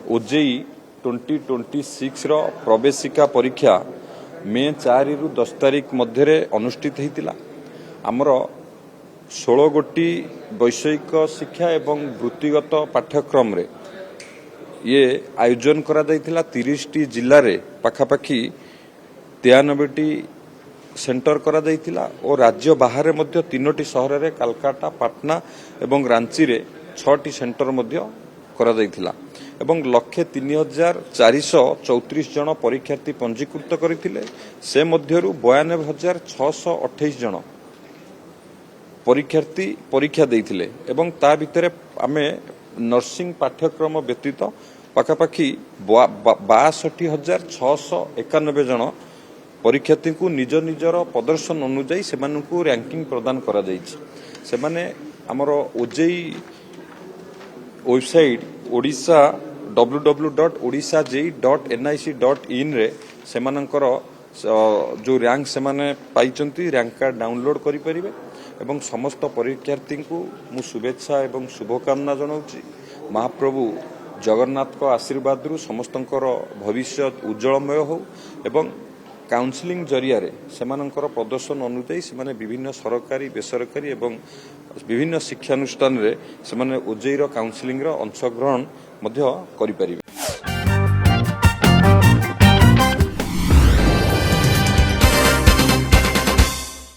OJEE 2026 रो प्रवेशिका परीक्षा मे 4 रु 10 तारिख मध्य अनुष्ठित होता। आमर 16 गोटी वैषयिक शिक्षा एवं वृत्तिगत पाठ्यक्रम रे ये आयोजन करा 30 टी जिल्ला रे पाखापाखि 93 सेंटर करा और राज्य बाहर मध्य 3टी सहर रे कलकाता, पाटना एवं रांची रे 6टी सेंटर मध्य करा एवं 1,03,434 जन परीक्षार्थी पंजीकृत करथिले। से मध्यरु 92,628 जन परीक्षार्थी परीक्षा देइथिले एवं ता भितरे आमे नर्सिंग पाठ्यक्रम व्यतीत पाखापाखि 62,691 जन परीक्षार्थी को निज निजर प्रदर्शन अनुଯାयी से रैंकिंग प्रदान करा जाइछि। से माने हमर ओजेई वेबसाइट ओडिशा www.odisajei.nic.in रे सेमानकर जो रैंक से माने पाइचंती रैंक कार्ड डाउनलोड करि परिबे एवं समस्त परीक्षार्थी को मु शुभेच्छा एवं शुभकामना जनाउछि। महाप्रभु जगन्नाथ को आशीर्वाद रु समस्तंकर भविष्य उज्जवलमय हो एवं काउंसलिंग जरिया रे सेमानकर प्रदर्शन अनुଯାयी से माने विभिन्न सरकारी बेसरकारी एवं विभिन्न शिक्षानुष्ठान रे से माने ओजेई रो काउंसलिंग रो अंशग्रहण मध्य करि परिबे।